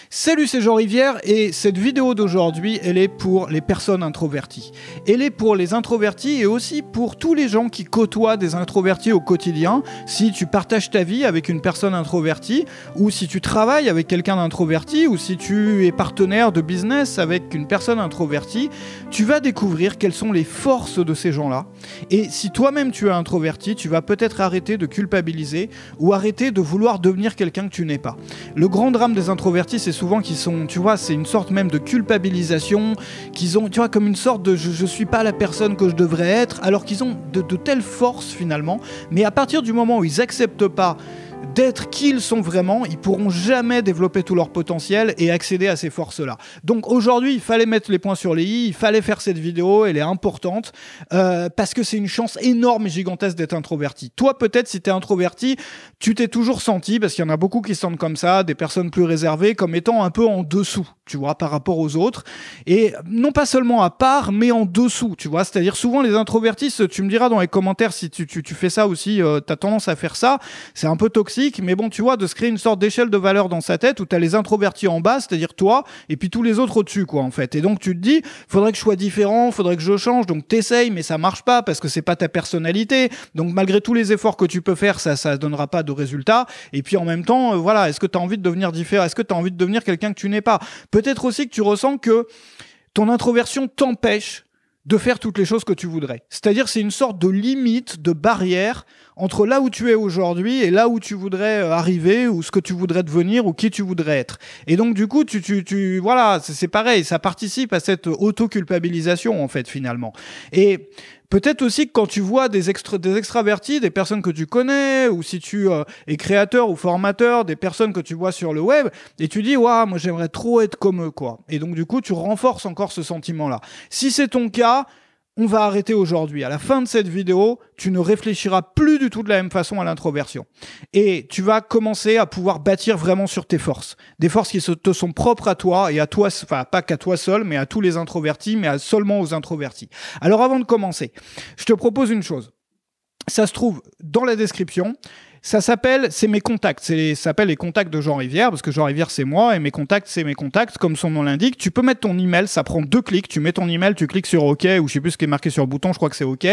Salut, c'est Jean Rivière et cette vidéo d'aujourd'hui, elle est pour les personnes introverties. Elle est pour les introvertis et aussi pour tous les gens qui côtoient des introvertis au quotidien. Si tu partages ta vie avec une personne introvertie, ou si tu travailles avec quelqu'un d'introverti, ou si tu es partenaire de business avec une personne introvertie, tu vas découvrir quelles sont les forces de ces gens-là. Et si toi-même tu es introverti, tu vas peut-être arrêter de culpabiliser ou arrêter de vouloir devenir quelqu'un que tu n'es pas. Le grand drame des introvertis, c'est souvent qu'ils sont, tu vois, c'est une sorte même de culpabilisation, qu'ils ont, tu vois, comme une sorte de je suis pas la personne que je devrais être, alors qu'ils ont de telles forces finalement, mais à partir du moment où ils acceptent pas d'être qui ils sont vraiment, ils pourront jamais développer tout leur potentiel et accéder à ces forces-là. Donc aujourd'hui, il fallait mettre les points sur les i, il fallait faire cette vidéo, elle est importante, parce que c'est une chance énorme et gigantesque d'être introverti. Toi, peut-être, si tu es introverti, tu t'es toujours senti, parce qu'il y en a beaucoup qui se sentent comme ça, des personnes plus réservées, comme étant un peu en dessous, tu vois, par rapport aux autres. Et non pas seulement à part, mais en dessous, tu vois. C'est-à-dire souvent les introvertis, tu me diras dans les commentaires si tu fais ça aussi, tu as tendance à faire ça, c'est un peu toxique, mais bon, tu vois, de se créer une sorte d'échelle de valeur dans sa tête où tu as les introvertis en bas, c'est-à-dire toi, et puis tous les autres au-dessus, quoi, en fait. Et donc tu te dis, faudrait que je sois différent, faudrait que je change, donc t'essayes, mais ça marche pas parce que c'est pas ta personnalité. Donc malgré tous les efforts que tu peux faire, ça donnera pas de résultat. Et puis en même temps, voilà, est-ce que tu as envie de devenir différent? Est-ce que tu as envie de devenir quelqu'un que tu n'es pas? Peut-être aussi que tu ressens que ton introversion t'empêche de faire toutes les choses que tu voudrais. C'est-à-dire, c'est une sorte de limite, de barrière entre là où tu es aujourd'hui et là où tu voudrais arriver, ou ce que tu voudrais devenir, ou qui tu voudrais être. Et donc, du coup, voilà, c'est pareil, ça participe à cette auto-culpabilisation, en fait, finalement. Et peut-être aussi que quand tu vois des extravertis, des personnes que tu connais, ou si tu es créateur ou formateur, des personnes que tu vois sur le web, et tu dis, waouh, moi j'aimerais trop être comme eux, quoi. Et donc du coup, tu renforces encore ce sentiment-là. Si c'est ton cas, on va arrêter aujourd'hui. À la fin de cette vidéo, tu ne réfléchiras plus du tout de la même façon à l'introversion. Et tu vas commencer à pouvoir bâtir vraiment sur tes forces. Des forces qui te sont propres à toi et à toi, enfin pas qu'à toi seul, mais à tous les introvertis, mais seulement aux introvertis. Alors avant de commencer, je te propose une chose. Ça se trouve dans la description. C'est mes contacts. Ça s'appelle les contacts de Jean Rivière, parce que Jean Rivière, c'est moi, et mes contacts, c'est mes contacts, comme son nom l'indique. Tu peux mettre ton email, ça prend 2 clics. Tu mets ton email, tu cliques sur OK, ou je sais plus ce qui est marqué sur le bouton, je crois que c'est OK.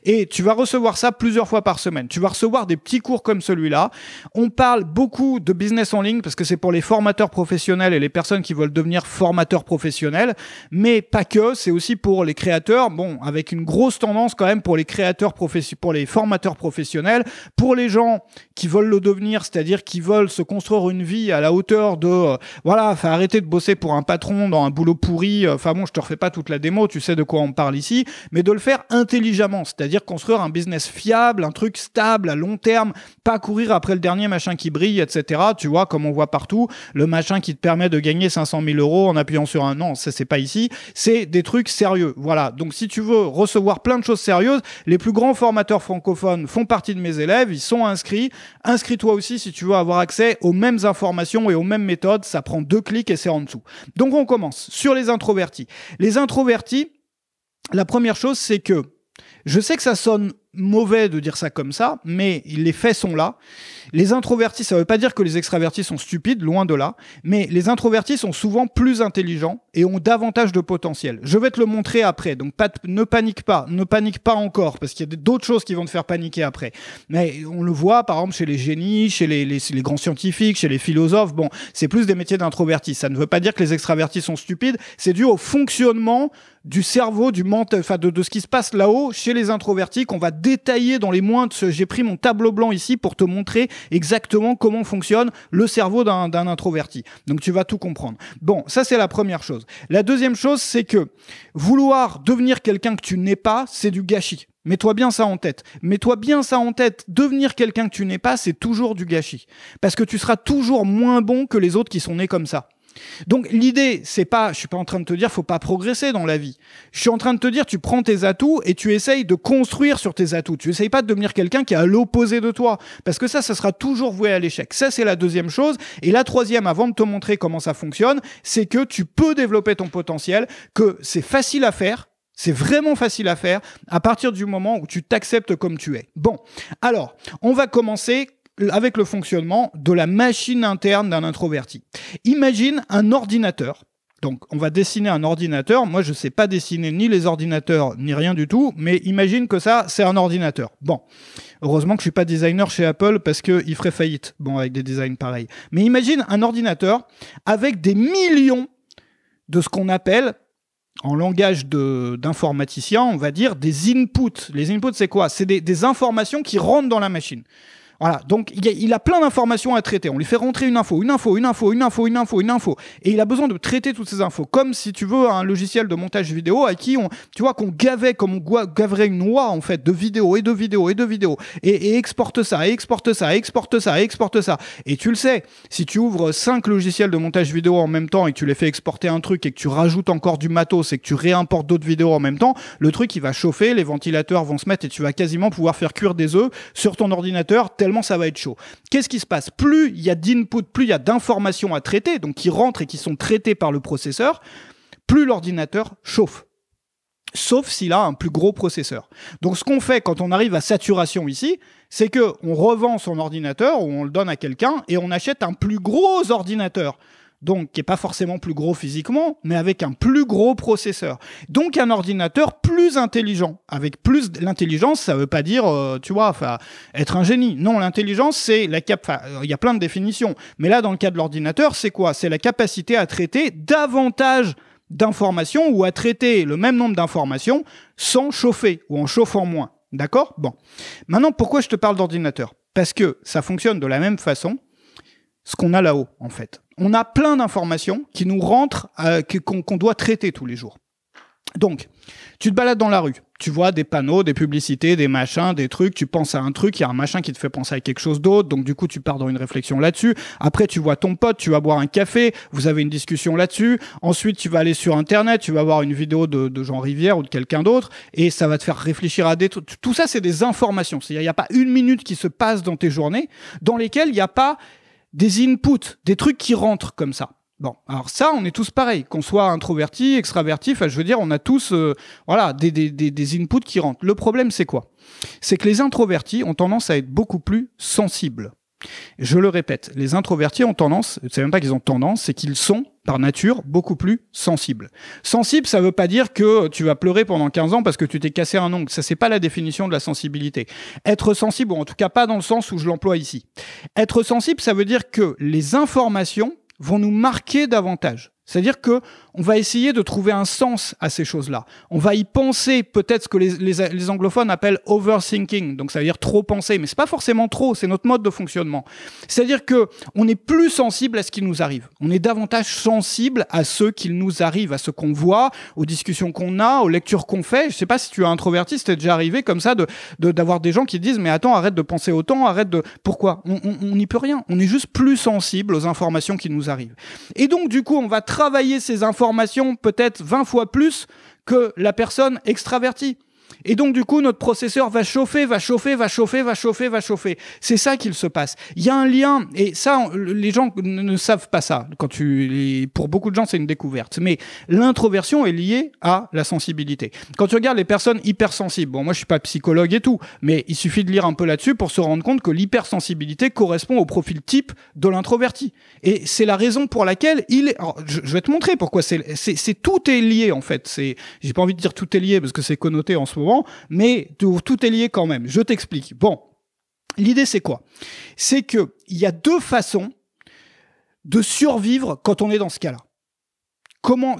Et tu vas recevoir ça plusieurs fois par semaine. Tu vas recevoir des petits cours comme celui-là. On parle beaucoup de business en ligne, parce que c'est pour les formateurs professionnels et les personnes qui veulent devenir formateurs professionnels. Mais pas que, c'est aussi pour les créateurs. Bon, avec une grosse tendance quand même pour les créateurs pour les formateurs professionnels, pour les gens qui veulent le devenir, c'est-à-dire qui veulent se construire une vie à la hauteur de voilà, arrêter de bosser pour un patron dans un boulot pourri, enfin bon, je te refais pas toute la démo, tu sais de quoi on parle ici, mais de le faire intelligemment, c'est-à-dire construire un business fiable, un truc stable à long terme, pas courir après le dernier machin qui brille, etc. Tu vois, comme on voit partout, le machin qui te permet de gagner 500 000 € en appuyant sur un non, ça c'est pas ici, c'est des trucs sérieux, voilà. Donc si tu veux recevoir plein de choses sérieuses, les plus grands formateurs francophones font partie de mes élèves, ils sont inscrits. Inscris-toi aussi si tu veux avoir accès aux mêmes informations et aux mêmes méthodes. Ça prend 2 clics et c'est en dessous. Donc on commence sur les introvertis. Les introvertis, la première chose, c'est que je sais que ça sonne mauvais de dire ça comme ça, mais les faits sont là. Les introvertis, ça ne veut pas dire que les extravertis sont stupides, loin de là, mais les introvertis sont souvent plus intelligents et ont davantage de potentiel. Je vais te le montrer après, donc ne panique pas encore, parce qu'il y a d'autres choses qui vont te faire paniquer après. Mais on le voit, par exemple, chez les génies, chez les grands scientifiques, chez les philosophes, bon, c'est plus des métiers d'introvertis. Ça ne veut pas dire que les extravertis sont stupides, c'est dû au fonctionnement du cerveau, du mental, enfin de ce qui se passe là-haut chez les introvertis qu'on va détailler dans les moindres. J'ai pris mon tableau blanc ici pour te montrer exactement comment fonctionne le cerveau d'un introverti. Donc tu vas tout comprendre. Bon, ça c'est la première chose. La deuxième chose, c'est que vouloir devenir quelqu'un que tu n'es pas, c'est du gâchis. Mets-toi bien ça en tête. Mets-toi bien ça en tête. Devenir quelqu'un que tu n'es pas, c'est toujours du gâchis. Parce que tu seras toujours moins bon que les autres qui sont nés comme ça. Donc l'idée, c'est pas, je suis pas en train de te dire faut pas progresser dans la vie. Je suis en train de te dire tu prends tes atouts et tu essayes de construire sur tes atouts. Tu essayes pas de devenir quelqu'un qui est à l'opposé de toi, parce que ça sera toujours voué à l'échec. Ça c'est la deuxième chose. Et la troisième, avant de te montrer comment ça fonctionne, c'est que tu peux développer ton potentiel, que c'est facile à faire. C'est vraiment facile à faire à partir du moment où tu t'acceptes comme tu es. Bon, alors, on va commencer avec le fonctionnement de la machine interne d'un introverti. Imagine un ordinateur. Donc, on va dessiner un ordinateur. Moi, je ne sais pas dessiner ni les ordinateurs, ni rien du tout, mais imagine que ça, c'est un ordinateur. Bon, heureusement que je ne suis pas designer chez Apple parce qu'il ferait faillite, bon, avec des designs pareils. Mais imagine un ordinateur avec des millions de ce qu'on appelle, en langage d'informaticien, on va dire des inputs. Les inputs, c'est quoi? C'est des informations qui rentrent dans la machine. Voilà, donc il a plein d'informations à traiter. On lui fait rentrer une info. Et il a besoin de traiter toutes ces infos. Comme si tu veux un logiciel de montage vidéo à qui qu'on gavait, comme on gaverait une noix en fait, de vidéos. Et exporte ça. Et tu le sais, si tu ouvres 5 logiciels de montage vidéo en même temps et que tu les fais exporter un truc et que tu rajoutes encore du matos et que tu réimportes d'autres vidéos en même temps, le truc il va chauffer, les ventilateurs vont se mettre et tu vas quasiment pouvoir faire cuire des œufs sur ton ordinateur tellement ça va être chaud. Qu'est-ce qui se passe? Plus il y a d'input, plus il y a d'informations à traiter, donc qui rentrent et qui sont traitées par le processeur, plus l'ordinateur chauffe. Sauf s'il a un plus gros processeur. Donc ce qu'on fait quand on arrive à saturation ici, c'est qu'on revend son ordinateur ou on le donne à quelqu'un et on achète un plus gros ordinateur. Donc qui n'est pas forcément plus gros physiquement, mais avec un plus gros processeur. Donc un ordinateur plus intelligent. Avec plus l'intelligence, ça ne veut pas dire, être un génie. Non, l'intelligence, c'est il y a plein de définitions. Mais là, dans le cas de l'ordinateur, c'est quoi? C'est la capacité à traiter davantage d'informations ou à traiter le même nombre d'informations sans chauffer ou en chauffant moins. D'accord? Bon. Maintenant, pourquoi je te parle d'ordinateur? Parce que ça fonctionne de la même façon, ce qu'on a là-haut, en fait. On a plein d'informations qui nous rentrent, qu'on doit traiter tous les jours. Donc, tu te balades dans la rue, tu vois des panneaux, des publicités, des machins, des trucs, tu penses à un truc, il y a un machin qui te fait penser à quelque chose d'autre, donc du coup tu pars dans une réflexion là-dessus. Après tu vois ton pote, tu vas boire un café, vous avez une discussion là-dessus. Ensuite tu vas aller sur internet, tu vas voir une vidéo de Jean Rivière ou de quelqu'un d'autre et ça va te faire réfléchir à des trucs. Tout ça c'est des informations, c'est-à-dire il n'y a pas une minute qui se passe dans tes journées dans lesquelles il n'y a pas des inputs, des trucs qui rentrent comme ça. Bon, alors ça, on est tous pareils, qu'on soit introverti, extraverti, je veux dire, on a tous des inputs qui rentrent. Le problème, c'est quoi? C'est que les introvertis ont tendance à être beaucoup plus sensibles. Je le répète, les introvertis ont tendance, c'est même pas qu'ils ont tendance, c'est qu'ils sont, par nature, beaucoup plus sensibles. Sensible, ça veut pas dire que tu vas pleurer pendant 15 ans parce que tu t'es cassé un ongle. Ça, c'est pas la définition de la sensibilité. Être sensible, ou en tout cas pas dans le sens où je l'emploie ici. Être sensible, ça veut dire que les informations vont nous marquer davantage. C'est-à-dire que on va essayer de trouver un sens à ces choses-là. On va y penser, peut-être ce que les anglophones appellent overthinking, donc ça veut dire trop penser, mais c'est pas forcément trop, c'est notre mode de fonctionnement. C'est-à-dire que on est plus sensible à ce qui nous arrive. On est davantage sensible à ce qu'il nous arrive, à ce qu'on voit, aux discussions qu'on a, aux lectures qu'on fait. Je sais pas si tu es introverti, c'était déjà arrivé comme ça d'avoir des gens qui disent mais attends, arrête de penser autant, pourquoi? On n'y peut rien. On est juste plus sensible aux informations qui nous arrivent. Et donc du coup, on va travailler ces informations peut-être 20 fois plus que la personne extravertie. Et donc, du coup, notre processeur va chauffer. C'est ça qu'il se passe. Il y a un lien, et ça, les gens ne savent pas ça. Pour beaucoup de gens, c'est une découverte. Mais l'introversion est liée à la sensibilité. Quand tu regardes les personnes hypersensibles, bon, moi, je suis pas psychologue et tout, mais il suffit de lire un peu là-dessus pour se rendre compte que l'hypersensibilité correspond au profil type de l'introverti. Et c'est la raison pour laquelle alors, je vais te montrer pourquoi tout est lié, en fait. J'ai pas envie de dire tout est lié parce que c'est connoté en ce moment, mais tout est lié quand même. Je t'explique. Bon, l'idée c'est quoi? C'est qu'il y a deux façons de survivre quand on est dans ce cas-là.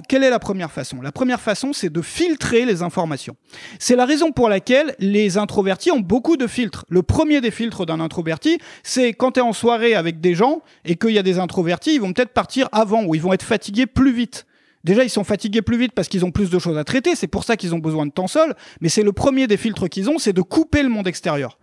Quelle est la première façon? La première façon, c'est de filtrer les informations. C'est la raison pour laquelle les introvertis ont beaucoup de filtres. Le premier des filtres d'un introverti, c'est quand tu es en soirée avec des gens et qu'il y a des introvertis, ils vont peut-être partir avant ou ils vont être fatigués plus vite. Déjà, ils sont fatigués plus vite parce qu'ils ont plus de choses à traiter. C'est pour ça qu'ils ont besoin de temps seul. Mais c'est le premier des filtres qu'ils ont, c'est de couper le monde extérieur.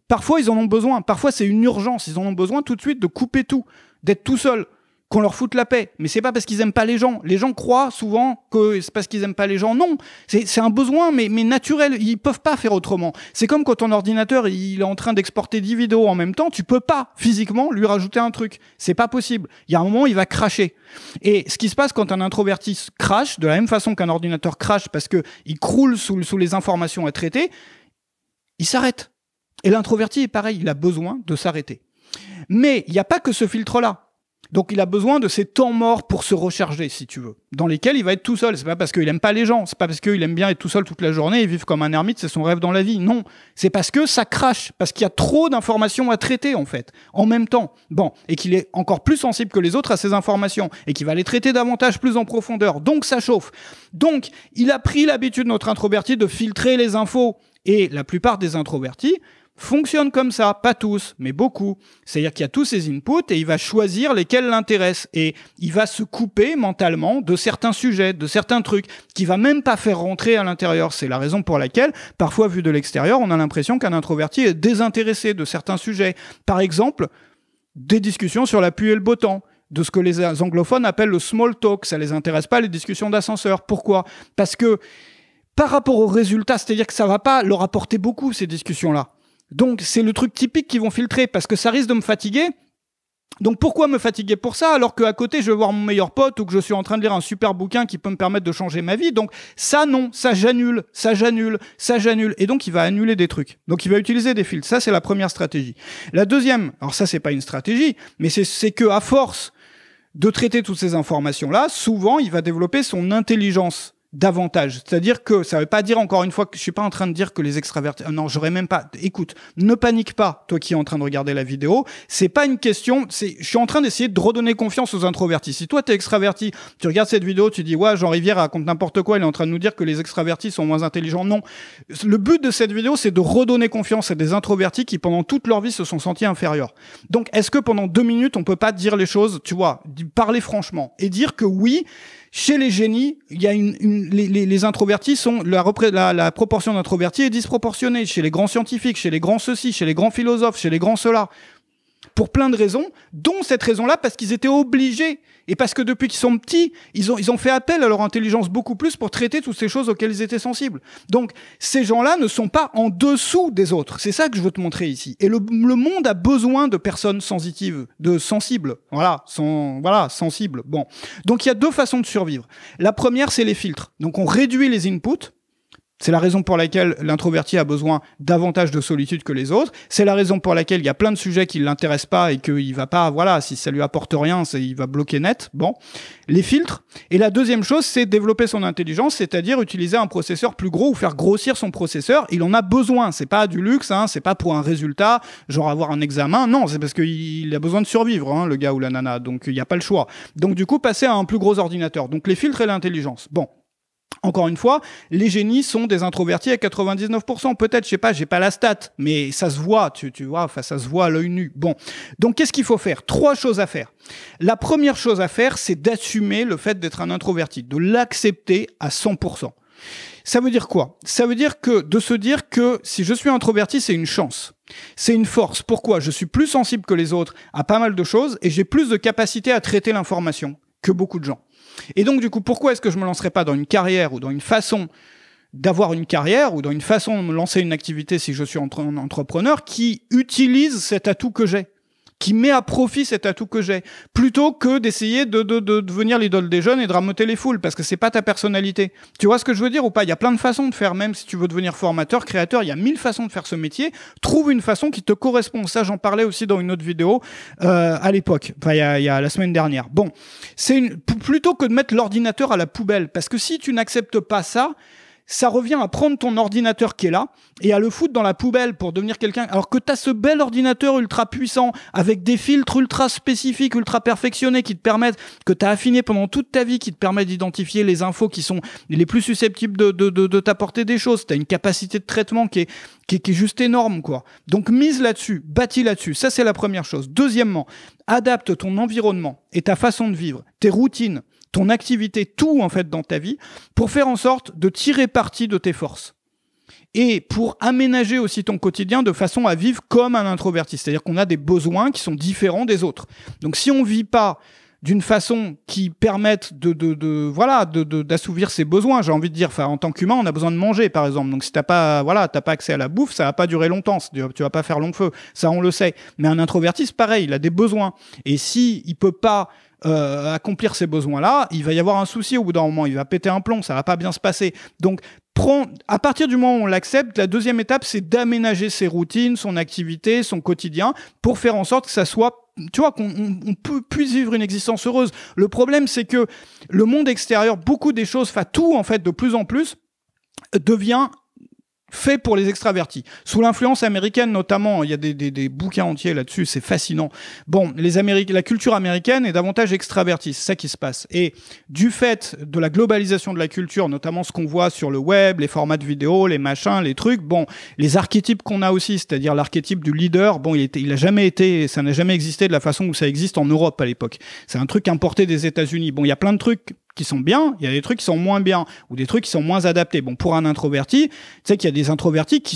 Parfois, ils en ont besoin. Parfois, c'est une urgence. Ils en ont besoin tout de suite de couper tout, d'être tout seul, qu'on leur foute la paix. Mais c'est pas parce qu'ils aiment pas les gens. Les gens croient souvent que c'est parce qu'ils aiment pas les gens. Non, c'est un besoin, mais naturel. Ils peuvent pas faire autrement. C'est comme quand ton ordinateur, il est en train d'exporter 10 vidéos en même temps. Tu peux pas, physiquement, lui rajouter un truc. C'est pas possible. Il y a un moment, il va cracher. Et ce qui se passe quand un introverti crache, de la même façon qu'un ordinateur crache parce que il croule sous les informations à traiter, il s'arrête. Et l'introverti est pareil, il a besoin de s'arrêter. Mais il n'y a pas que ce filtre-là. Donc il a besoin de ces temps morts pour se recharger, si tu veux, dans lesquels il va être tout seul. C'est pas parce qu'il aime pas les gens, c'est pas parce qu'il aime bien être tout seul toute la journée et vivre comme un ermite, c'est son rêve dans la vie. Non, c'est parce que ça crache, parce qu'il y a trop d'informations à traiter en fait, en même temps. Bon, et qu'il est encore plus sensible que les autres à ces informations et qu'il va les traiter davantage, plus en profondeur. Donc ça chauffe. Donc il a pris l'habitude, notre introverti, de filtrer les infos. Et la plupart des introvertis fonctionne comme ça, pas tous, mais beaucoup. C'est-à-dire qu'il y a tous ces inputs et il va choisir lesquels l'intéressent. Et il va se couper mentalement de certains sujets, de certains trucs, qu'il va même pas faire rentrer à l'intérieur. C'est la raison pour laquelle, parfois vu de l'extérieur, on a l'impression qu'un introverti est désintéressé de certains sujets. Par exemple, des discussions sur la pluie et le beau temps, de ce que les anglophones appellent le small talk. Ça les intéresse pas, les discussions d'ascenseur. Pourquoi ? Parce que par rapport aux résultats, c'est-à-dire que ça va pas leur apporter beaucoup, ces discussions-là. Donc, c'est le truc typique qu'ils vont filtrer parce que ça risque de me fatiguer. Donc, pourquoi me fatiguer pour ça alors qu'à côté, je vais voir mon meilleur pote ou que je suis en train de lire un super bouquin qui peut me permettre de changer ma vie. Donc, ça, non, ça j'annule. Et donc, il va annuler des trucs. Donc, il va utiliser des filtres. Ça, c'est la première stratégie. La deuxième, alors ça, c'est pas une stratégie, mais c'est que à force de traiter toutes ces informations-là, souvent, il va développer son intelligence davantage. C'est-à-dire que ça veut pas dire, encore une fois, que je suis pas en train de dire que les extravertis... Non, j'aurais même pas... Écoute, ne panique pas, toi qui es en train de regarder la vidéo. C'est pas une question... Je suis en train d'essayer de redonner confiance aux introvertis. Si toi, t'es extraverti, tu regardes cette vidéo, tu dis, ouais, Jean Rivière raconte n'importe quoi, il est en train de nous dire que les extravertis sont moins intelligents. Non. Le but de cette vidéo, c'est de redonner confiance à des introvertis qui, pendant toute leur vie, se sont sentis inférieurs. Donc, est-ce que pendant 2 minutes, on peut pas dire les choses, tu vois, parler franchement et dire que oui, chez les génies, il y a les introvertis sont la proportion d'introvertis est disproportionnée. Chez les grands scientifiques, chez les grands ceci, chez les grands philosophes, chez les grands cela. Pour plein de raisons, dont cette raison-là, parce qu'ils étaient obligés. Et parce que depuis qu'ils sont petits, ils ont fait appel à leur intelligence beaucoup plus pour traiter toutes ces choses auxquelles ils étaient sensibles. Donc, ces gens-là ne sont pas en dessous des autres. C'est ça que je veux te montrer ici. Et le monde a besoin de personnes sensitives, de sensibles. Voilà, sensibles. Bon. Donc, il y a 2 façons de survivre. La première, c'est les filtres. Donc, on réduit les inputs. C'est la raison pour laquelle l'introverti a besoin davantage de solitude que les autres. C'est la raison pour laquelle il y a plein de sujets qui ne l'intéressent pas et qu'il va pas, voilà, si ça lui apporte rien, il va bloquer net. Bon. Les filtres. Et la deuxième chose, c'est développer son intelligence, c'est-à-dire utiliser un processeur plus gros ou faire grossir son processeur. Il en a besoin. C'est pas du luxe, hein. C'est pas pour un résultat, genre avoir un examen. Non, c'est parce qu'il a besoin de survivre, hein, le gars ou la nana. Donc, il n'y a pas le choix. Donc, du coup, passer à un plus gros ordinateur. Donc, les filtres et l'intelligence. Bon. Encore une fois, les génies sont des introvertis à 99%. Peut-être, je sais pas, j'ai pas la stat, mais ça se voit, tu vois, enfin, ça se voit à l'œil nu. Bon. Donc, qu'est-ce qu'il faut faire? 3 choses à faire. La première chose à faire, c'est d'assumer le fait d'être un introverti, de l'accepter à 100%. Ça veut dire quoi? Ça veut dire de se dire que si je suis introverti, c'est une chance. C'est une force. Pourquoi? Je suis plus sensible que les autres à pas mal de choses et j'ai plus de capacité à traiter l'information que beaucoup de gens. Et donc, du coup, pourquoi est-ce que je me lancerais pas dans une carrière ou dans une façon d'avoir une carrière ou dans une façon de me lancer une activité si je suis entrepreneur qui utilise cet atout que j'ai, qui met à profit cet atout que j'ai, plutôt que d'essayer de devenir l'idole des jeunes et de ramoter les foules, parce que c'est pas ta personnalité. Tu vois ce que je veux dire ou pas? Il y a plein de façons de faire, même si tu veux devenir formateur, créateur, il y a 1000 façons de faire ce métier. Trouve une façon qui te correspond. Ça, j'en parlais aussi dans une autre vidéo à l'époque, enfin il y a la semaine dernière. Bon, plutôt que de mettre l'ordinateur à la poubelle, parce que si tu n'acceptes pas ça, ça revient à prendre ton ordinateur qui est là et à le foutre dans la poubelle pour devenir quelqu'un, alors que tu as ce bel ordinateur ultra puissant avec des filtres ultra spécifiques, ultra perfectionnés qui te permettent, que tu as affiné pendant toute ta vie, qui te permettent d'identifier les infos qui sont les plus susceptibles de t'apporter des choses. Tu as une capacité de traitement qui est juste énorme, quoi. Donc mise là-dessus, bâtis là-dessus. Ça, c'est la première chose. Deuxièmement, adapte ton environnement et ta façon de vivre, tes routines, ton activité, tout en fait dans ta vie, pour faire en sorte de tirer parti de tes forces. Et pour aménager aussi ton quotidien de façon à vivre comme un introverti. C'est-à-dire qu'on a des besoins qui sont différents des autres. Donc si on ne vit pas d'une façon qui permette d'assouvir ses besoins, j'ai envie de dire, en tant qu'humain, on a besoin de manger, par exemple. Donc si t'as pas accès à la bouffe, ça va pas durer longtemps. Tu vas pas faire long feu. Ça, on le sait. Mais un introverti, c'est pareil. Il a des besoins. Et si il peut pas accomplir ces besoins-là, il va y avoir un souci au bout d'un moment. Il va péter un plomb. Ça va pas bien se passer. Donc, À partir du moment où on l'accepte, la deuxième étape, c'est d'aménager ses routines, son activité, son quotidien, pour faire en sorte que ça soit, tu vois, qu'on puisse vivre une existence heureuse. Le problème, c'est que le monde extérieur, beaucoup des choses, enfin tout en fait, de plus en plus, devient fait pour les extravertis. Sous l'influence américaine notamment, il y a des bouquins entiers là-dessus, c'est fascinant. Bon, la culture américaine est davantage extravertie, c'est ça qui se passe. Et du fait de la globalisation de la culture, notamment ce qu'on voit sur le web, les formats de vidéo, les machins, les trucs, bon, les archétypes qu'on a aussi, c'est-à-dire l'archétype du leader, bon, il a jamais été, ça n'a jamais existé de la façon où ça existe en Europe à l'époque. C'est un truc importé des États-Unis. Bon, il y a plein de trucs qui sont bien, il y a des trucs qui sont moins bien, ou des trucs qui sont moins adaptés. Bon, pour un introverti, tu sais qu'il y a des introvertis qui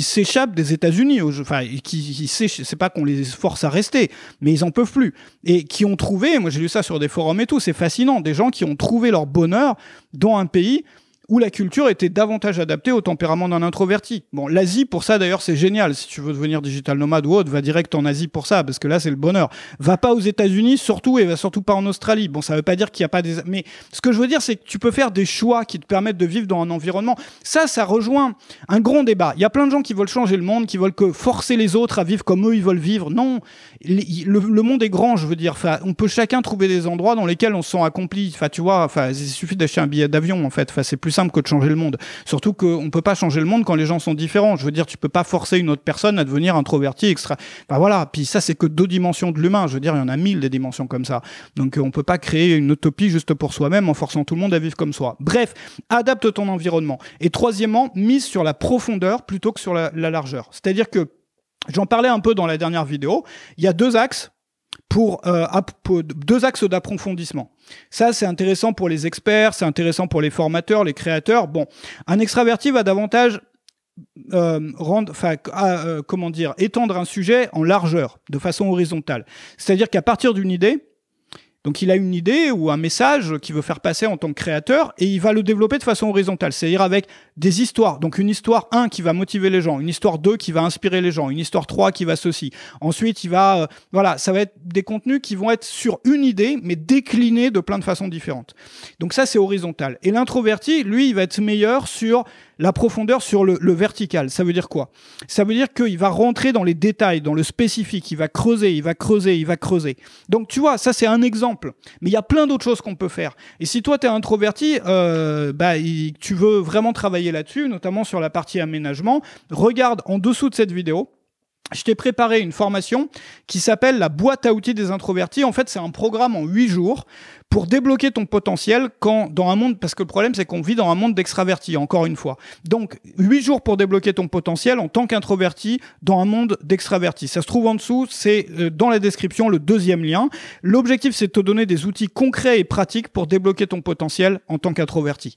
s'échappent des États-Unis, enfin, c'est pas qu'on les force à rester, mais ils en peuvent plus. Et qui ont trouvé, moi j'ai lu ça sur des forums et tout, c'est fascinant, des gens qui ont trouvé leur bonheur dans un pays où la culture était davantage adaptée au tempérament d'un introverti. Bon, l'Asie, pour ça, d'ailleurs, c'est génial. Si tu veux devenir digital nomade ou autre, va direct en Asie pour ça, parce que là, c'est le bonheur. Va pas aux États-Unis, surtout, et va surtout pas en Australie. Bon, ça veut pas dire qu'il y a pas des... Mais ce que je veux dire, c'est que tu peux faire des choix qui te permettent de vivre dans un environnement. Ça rejoint un grand débat. Il y a plein de gens qui veulent changer le monde, qui veulent forcer les autres à vivre comme eux, ils veulent vivre. Non, le monde est grand, je veux dire. Enfin, on peut chacun trouver des endroits dans lesquels on se sent accompli. Enfin, tu vois, enfin, il suffit d'acheter un billet d'avion, en fait. Enfin, c'est plus simple que de changer le monde. Surtout qu'on peut pas changer le monde quand les gens sont différents. Je veux dire, tu peux pas forcer une autre personne à devenir introverti, extra. Enfin voilà. Puis ça, c'est que 2 dimensions de l'humain. Je veux dire, il y en a 1000 des dimensions comme ça. Donc on peut pas créer une utopie juste pour soi-même en forçant tout le monde à vivre comme soi. Bref, adapte ton environnement. Et troisièmement, mise sur la profondeur plutôt que sur la largeur. C'est-à-dire que, j'en parlais un peu dans la dernière vidéo, il y a 2 axes pour 2 axes d'approfondissement. Ça, c'est intéressant pour les experts, c'est intéressant pour les formateurs, les créateurs. Bon, un extraverti va davantage étendre un sujet en largeur, de façon horizontale. C'est-à-dire qu'à partir d'une idée, donc il a une idée ou un message qu'il veut faire passer en tant que créateur et il va le développer de façon horizontale, c'est-à-dire avec des histoires. Donc une histoire 1 qui va motiver les gens, une histoire 2 qui va inspirer les gens, une histoire 3 qui va ceci. Ensuite, il va ça va être des contenus qui vont être sur une idée mais déclinés de plein de façons différentes. Donc ça, c'est horizontal. Et l'introverti, lui, il va être meilleur sur la profondeur, sur le vertical. Ça veut dire quoi? Ça veut dire qu'il va rentrer dans les détails, dans le spécifique, il va creuser, il va creuser, il va creuser. Donc tu vois, ça c'est un exemple. Mais il y a plein d'autres choses qu'on peut faire. Et si toi, tu es introverti, tu veux vraiment travailler là-dessus, notamment sur la partie aménagement, regarde en dessous de cette vidéo. Je t'ai préparé une formation qui s'appelle la boîte à outils des introvertis. En fait, c'est un programme en 8 jours pour débloquer ton potentiel dans un monde, parce que le problème, c'est qu'on vit dans un monde d'extravertis, encore une fois. Donc, 8 jours pour débloquer ton potentiel en tant qu'introverti dans un monde d'extravertis. Ça se trouve en dessous, c'est dans la description, le 2e lien. L'objectif, c'est de te donner des outils concrets et pratiques pour débloquer ton potentiel en tant qu'introverti.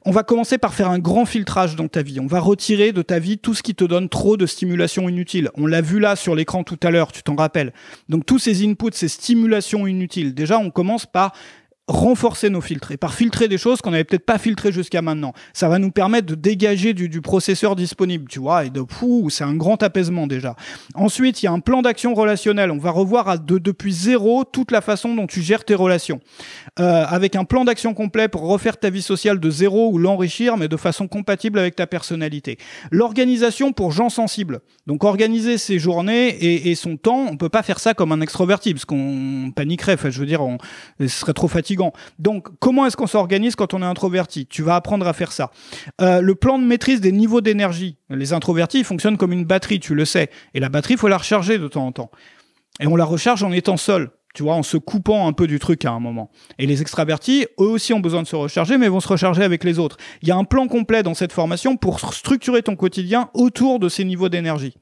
On va commencer par faire un grand filtrage dans ta vie. On va retirer de ta vie tout ce qui te donne trop de stimulation inutile. On l'a vu là sur l'écran tout à l'heure, tu t'en rappelles. Donc, tous ces inputs, ces stimulations inutiles. Déjà, on commence par renforcer nos filtres et par filtrer des choses qu'on n'avait peut-être pas filtrées jusqu'à maintenant. Ça va nous permettre de dégager du processeur disponible, tu vois, et c'est un grand apaisement déjà. Ensuite, il y a un plan d'action relationnel. On va revoir depuis zéro toute la façon dont tu gères tes relations. Avec un plan d'action complet pour refaire ta vie sociale de zéro ou l'enrichir, mais de façon compatible avec ta personnalité. L'organisation pour gens sensibles. Donc organiser ses journées et son temps, on peut pas faire ça comme un extroverti, parce qu'on paniquerait, enfin, je veux dire, ce serait trop fatigant. Donc, comment est-ce qu'on s'organise quand on est introverti? Tu vas apprendre à faire ça. Le plan de maîtrise des niveaux d'énergie. Les introvertis, ils fonctionnent comme une batterie, tu le sais. Et la batterie, il faut la recharger de temps en temps. Et on la recharge en étant seul, tu vois, en se coupant un peu du truc à un moment. Et les extravertis, eux aussi ont besoin de se recharger, mais vont se recharger avec les autres. Il y a un plan complet dans cette formation pour structurer ton quotidien autour de ces niveaux d'énergie.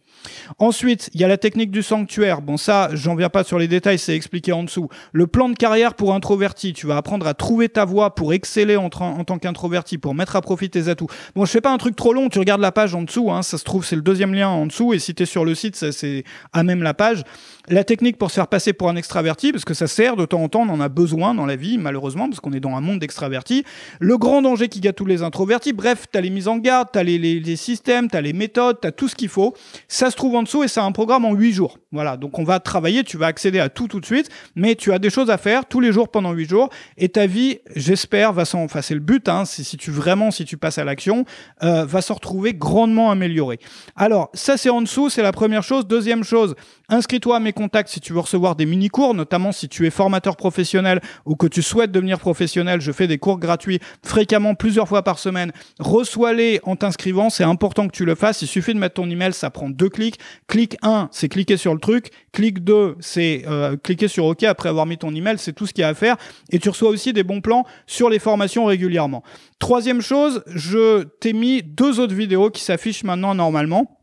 Ensuite, il y a la technique du sanctuaire. Bon, ça, j'en viens pas sur les détails, c'est expliqué en dessous. Le plan de carrière pour introverti. Tu vas apprendre à trouver ta voie pour exceller en tant qu'introverti, pour mettre à profit tes atouts. Bon, je fais pas un truc trop long, tu regardes la page en dessous, hein, ça se trouve, c'est le 2e lien en dessous, et si t'es sur le site, c'est à même la page. La technique pour se faire passer pour un extraverti, parce que ça sert de temps en temps, on en a besoin dans la vie, malheureusement, parce qu'on est dans un monde d'extravertis. Le grand danger qui gâte tous les introvertis. Bref, t'as les mises en garde, t'as les systèmes, t'as les méthodes, t'as tout ce qu'il faut. Ça se trouve en dessous et c'est un programme en 8 jours. Voilà, donc on va travailler, tu vas accéder à tout de suite, mais tu as des choses à faire tous les jours pendant 8 jours, et ta vie, j'espère, enfin c'est le but, hein, si tu passes à l'action, va se retrouver grandement améliorée. Alors, ça c'est en dessous, c'est la première chose. Deuxième chose, inscris-toi à mes contacts si tu veux recevoir des mini-cours, notamment si tu es formateur professionnel ou que tu souhaites devenir professionnel. Je fais des cours gratuits fréquemment, plusieurs fois par semaine. Reçois-les en t'inscrivant, c'est important que tu le fasses. Il suffit de mettre ton email, ça prend 2 clics. Clic 1, c'est cliquer sur le truc. Clic 2, c'est cliquer sur OK après avoir mis ton email. C'est tout ce qu'il y a à faire. Et tu reçois aussi des bons plans sur les formations régulièrement. Troisième chose, je t'ai mis 2 autres vidéos qui s'affichent maintenant normalement.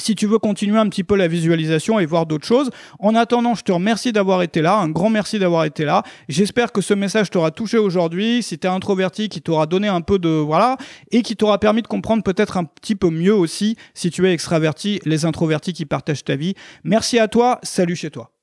Si tu veux continuer un petit peu la visualisation et voir d'autres choses. En attendant, je te remercie d'avoir été là. Un grand merci d'avoir été là. J'espère que ce message t'aura touché aujourd'hui. Si tu es introverti, qui t'aura donné un peu de... Voilà. Et qui t'aura permis de comprendre peut-être un petit peu mieux aussi, si tu es extraverti, les introvertis qui partagent ta vie. Merci à toi. Salut chez toi.